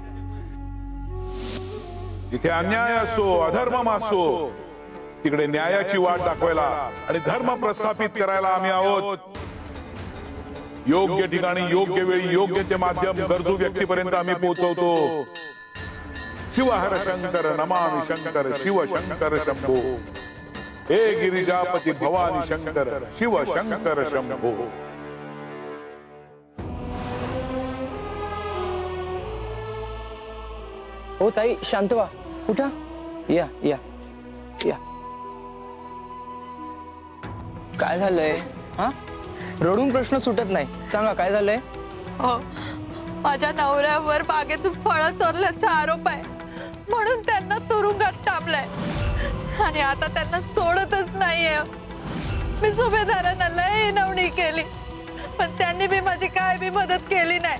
जिथे अन्याय असो, अधर्म असो, तिकडे न्यायाची वाट दाखवायला आणि धर्म प्रस्थापित करायला आम्ही आहोत. योग्य ठिकाणी, योग्य वेळी, योग्य ते माध्यम गरजू व्यक्तीपर्यंत आम्ही पोहोचवतो. शिव हर शंकर नमामि शंकर शिव शंकर शंभो. हे गिरिजापती भवानी शंकर शिव शंकर शंभो. हो ताई, शांत व्हा. कुठं? या या या. काय झालंय? हा, रडून प्रश्न सुटत नाही. सांगा काय झालंय? हो, माझ्या नवऱ्यावर बागेतून फळं चोरल्याचा आरोप आहे, म्हणून त्यांना तुरुंगात टाकलंय. आणि आता त्यांना सोडतच नाहीये. मी सुभेदारांना लय विनवणी केली, पण त्यांनी बी माझी काय बी मदत केली नाही.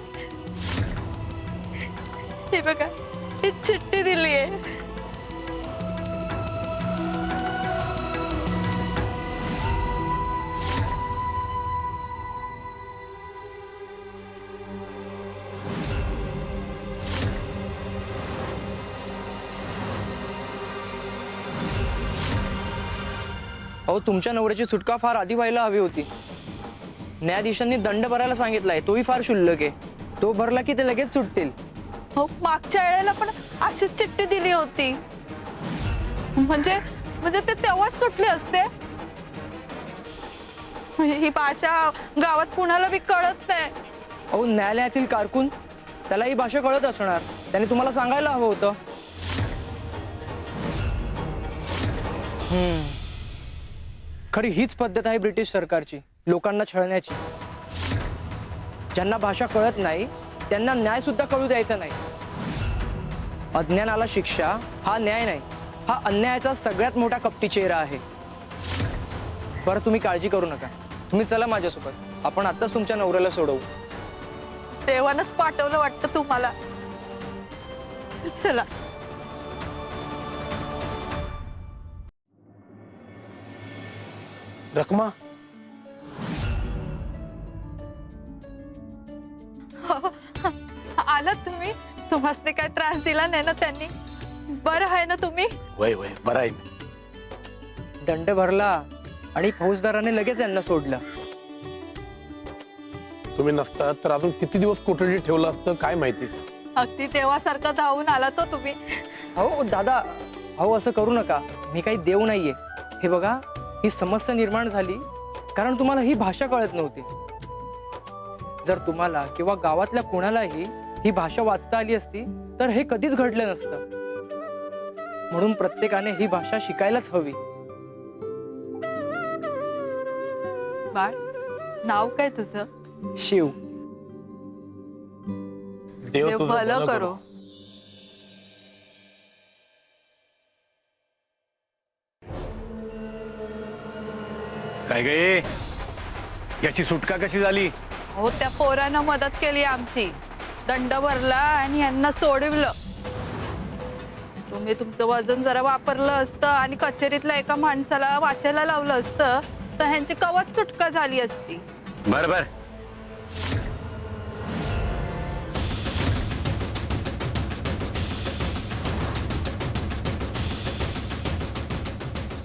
ही बघा, ही चिठ्ठी दिली आहे. अहो तुमच्या नवऱ्याची सुटका फार आधी व्हायला हवी होती. न्यायाधीशांनी दंड भरायला सांगितलाय, तोही फार क्षुल्लक आहे. तो भरला की ते लगेच सुटतील. हो, मागच्या वेळेला पण अशीच चिठ्ठी दिली होती. म्हणजे म्हणजे ते तेव्हाच कुठले असते. ही भाषा गावात कुणाला बी कळत नाही. अहो न्यायालयातील कारकून, त्याला ही भाषा कळत असणार, त्याने तुम्हाला सांगायला हवं होतं. खरी हीच पद्धत आहे ब्रिटिश सरकारची, लोकांना छळण्याची. ज्यांना भाषा कळत नाही त्यांना न्याय सुद्धा कळू द्यायचा नाही. अज्ञानाला शिक्षा हा न्याय नाही, हा अन्यायाचा सगळ्यात मोठा कपटी चेहरा आहे. बरं तुम्ही काळजी करू नका, तुम्ही चला माझ्यासोबत, आपण आत्ताच तुमच्या नवऱ्याला सोडवू. देवानच पाठवलं वाटतं तुम्हाला. चला. रखमा, आलात तुम्ही. तुम्हाला काय त्रास दिला नाही ना त्यांनी? बरं आहे ना तुम्ही? वय वय बरं आहे. दंड भरला आणि फौजदाराने लगेच यांना सोडलं. तुम्ही नसतात तर अजून किती दिवस कोठडीत ठेवलं असतं काय माहिती. अगदी तेव्हासारखं धावून आला तो तुम्ही. अहो दादा, अहो असं करू नका, मी काही देव नाहीये. हे बघा, ही समस्या निर्माण झाली कारण तुम्हाला ही भाषा कळत नव्हती. जर तुम्हाला किंवा गावातल्या कोणालाही ही भाषा वाचता आली असती तर हे कधीच घडलं नसतं. म्हणून प्रत्येकाने ही भाषा शिकायलाच हवी. बाळ, नाव काय तुझं? शिव. देव तुझं भलं करो. काय गे, याची सुटका कशी झाली? हो, त्या पोरानं मदत केली आमची. दंड भरला आणि यांना सोडवलं. तुम्ही तुमचं वजन जरा वापरलं असतं आणि कचेरीतल्या एका माणसाला वाचायला लावलं असतं तर ह्यांची कवच सुटका झाली असती. बर बर.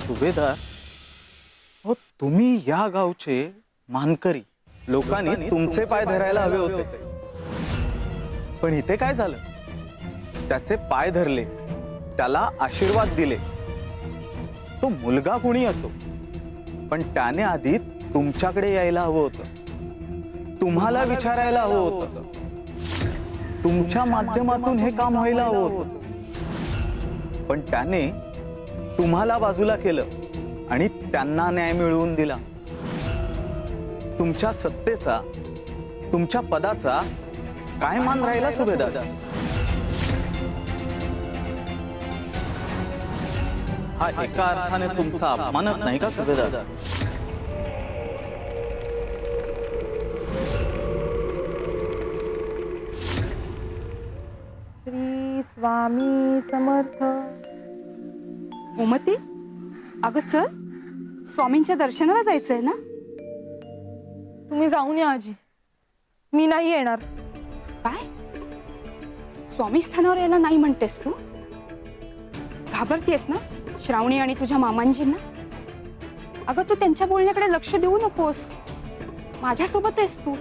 सुभेदार, हो तुम्ही या गावचे मानकरी. लोकांनी तुमचे पाय धरायला हवे होते, पण इथे काय झालं? त्याचे पाय धरले, त्याला आशीर्वाद दिले. तो मुलगा कुणी असो, पण त्याने आधी तुमच्याकडे यायला हवं होतं, तुम्हाला विचारायला हवं होतं, तुमच्या माध्यमातून हे काम व्हायला हवं होतं. पण त्याने तुम्हाला बाजूला केलं आणि त्यांना न्याय मिळवून दिला. तुमच्या सत्तेचा, तुमच्या पदाचा काय मान राहिला सुभेदार? हा एका अर्थाने तुमचा अपमानच नाही का सुभेदार? श्री स्वामी समर्थ. गोमती, अगं चल, स्वामींच्या दर्शनाला जायचंय ना? तुम्ही जाऊन या आजी, मी नाही येणार. काय? स्वामी स्थानावर यायला नाही म्हणतेस तू? घाबरतेस ना श्रावणी आणि तुझ्या मामांजींना? अगं तू त्यांच्या बोलण्याकडे लक्ष देऊ नकोस, माझ्यासोबत आहेस तू.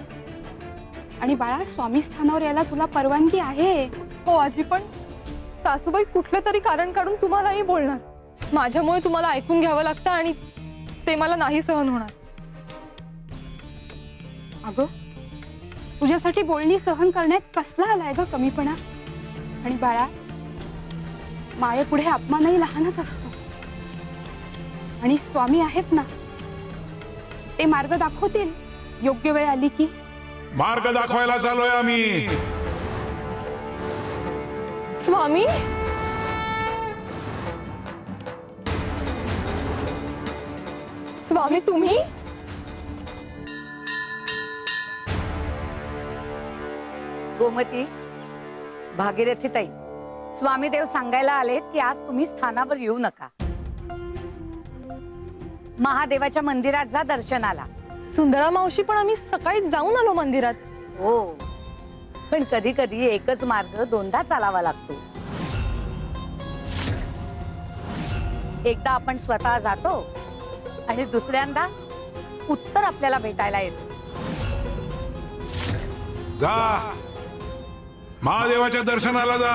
आणि बाळा, स्वामी स्थानावर यायला तुला परवानगी आहे. हो आजी, पण सासूबाई कुठलं तरी कारण काढून तुम्हालाही बोलणार. माझ्यामुळे तुम्हाला ऐकून घ्यावं लागतं आणि ते मला नाही सहन होणार. अगं तुझ्यासाठी बोलणी सहन करण्यात कसला आलाय ग कमीपणा? आणि बाळा, मायेपुढे अपमानही लहानच असतो. आणि स्वामी आहेत ना, ते मार्ग दाखवतील योग्य वेळ आली की. मार्ग दाखवायला चाललोय आम्ही. स्वामी, स्वामी तुम्ही? गोमती, भागीरथी ताई, स्वामीदेव सांगायला आलेत की आज तुम्ही स्थानावर येऊ नका. महादेवाच्या मंदिरात जा दर्शनाला. सुंदरा मावशी, पण आम्ही सकाळी जाऊन आलो मंदिरात. हो, पण कधी कधी एकच मार्ग दोनदा चालावा लागतो. एकदा आपण स्वतः जातो आणि दुसऱ्यांदा उत्तर आपल्याला भेटायला येतं. जा महादेवाच्या दर्शनाला जा.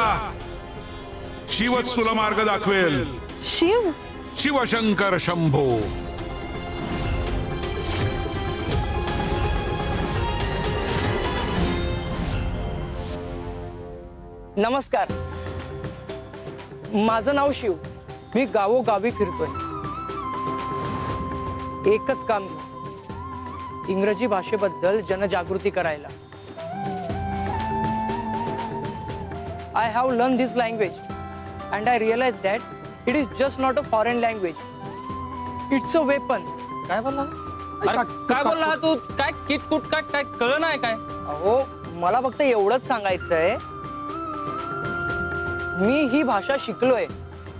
शिवच तुला मार्ग दाखवेल. शिव शिवशंकर शंभो. नमस्कार, माझं नाव शिव. मी गावोगावी फिरतोय. एकच काम, इंग्रजी भाषेबद्दल जनजागृती करायला. I have learned this language and I realized that it is just not a foreign language. It's a weapon. काय बोलला अरे काय बोलला हा तू? काय किटकुट काय कळलं नाही काय? अहो, मला फक्त एवढंच सांगायचंय, मी ही भाषा शिकलोय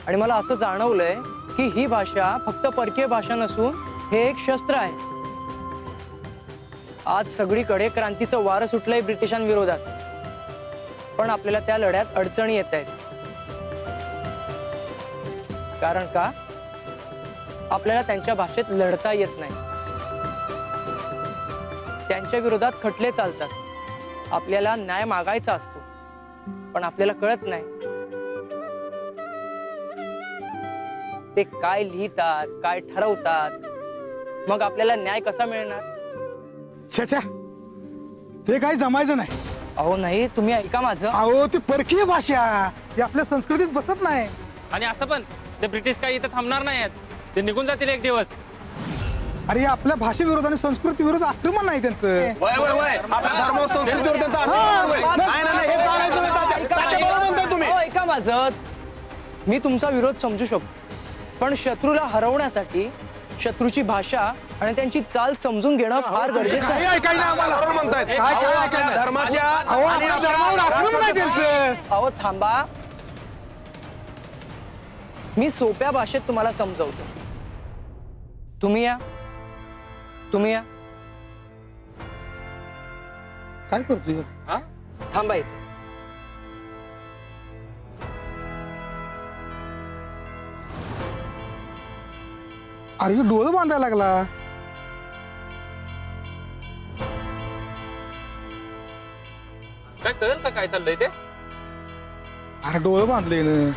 आणि मला असं जाणवलंय की ही भाषा फक्त परकीय भाषा नसून हे एक शस्त्र आहे. आज सगळीकडे क्रांतीचं वारं सुटलंय ब्रिटिशांविरोधात, पण आपल्याला त्या लढ्यात अडचणी येत आहेत. कारण का? आपल्याला त्यांच्या भाषेत लढता येत नाही. त्यांच्या विरोधात खटले चालतात. आपल्याला न्याय मागायचा असतो, पण आपल्याला कळत नाही ते काय लिहितात, काय ठरवतात. मग आपल्याला न्याय कसा मिळणार? छे ते काही जमायचं नाही. अहो नाही, तुम्ही ऐका माझं. अहो ती परकीय भाषा ही आपल्या संस्कृतीत बसत नाही. आणि असं पण ते ब्रिटिश काही इथं थांबणार नाहीत. ते निघून जातील एक दिवस. अरे हे आपल्या भाषेविरोध आणि संस्कृती विरोध आक्रमण नाही त्यांचं. अहो, ऐका माझं. मी तुमचा विरोध समजू शकतो, पण शत्रूला हरवण्यासाठी शत्रूची भाषा आणि त्यांची चाल समजून घेणं फार गरजेचं आहे. अहो थांबा, मी सोप्या भाषेत तुम्हाला समजवतो. तुम्ही या. काय करतोय? थांबा इथे. अरे डोळं बांधायला लागला. काय कळेल का काय चाललंय ते? अरे डोळं बांधले ना.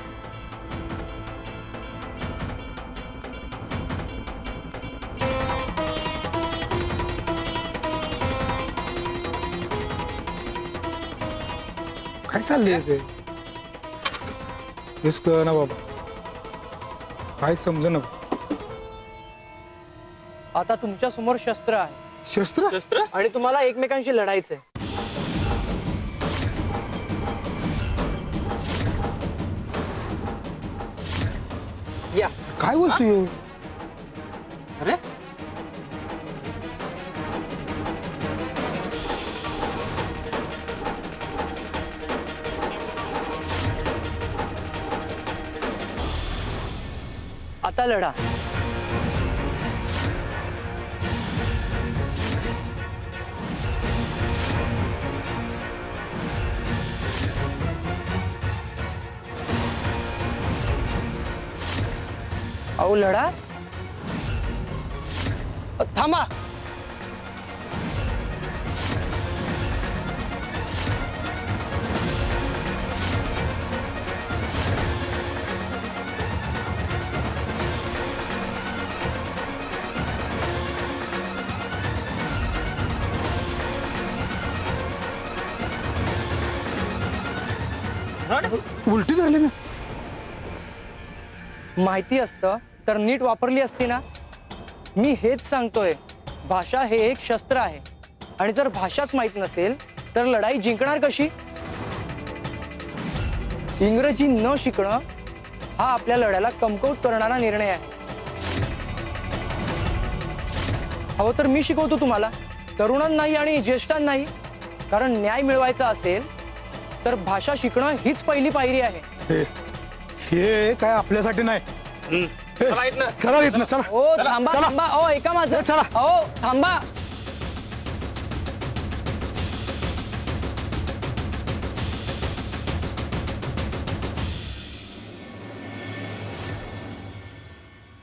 काय चाललंय ते? हेच कळ ना बाबा, काय समज ना. आता तुमच्या समोर शस्त्र आहे. शस्त्र? शस्त्र? आणि तुम्हाला एकमेकांशी लढायचंय. या. काय बोलतोय? अरे आता लढा. अहो लढा. थांबा. उलटी झाली मी. माहिती असतं तर नीट वापरली असती ना. मी हेच सांगतोय, भाषा हे एक शस्त्र आहे आणि जर भाषाच माहित नसेल तर लढाई जिंकणार कशी? इंग्रजी न शिकणं हा आपल्या लढ्याला कमकुवत करणारा निर्णय आहे. हवं तर मी शिकवतो तुम्हाला, तरुणांनाही आणि ज्येष्ठांनाही. कारण न्याय मिळवायचा असेल तर भाषा शिकणं हीच पहिली पायरी आहे. हे काय आपल्यासाठी नाही. चला इथनं. चला इथनं, चला. हो थांबा थांबा. ओ ऐका माझं. चला. हो थांबा.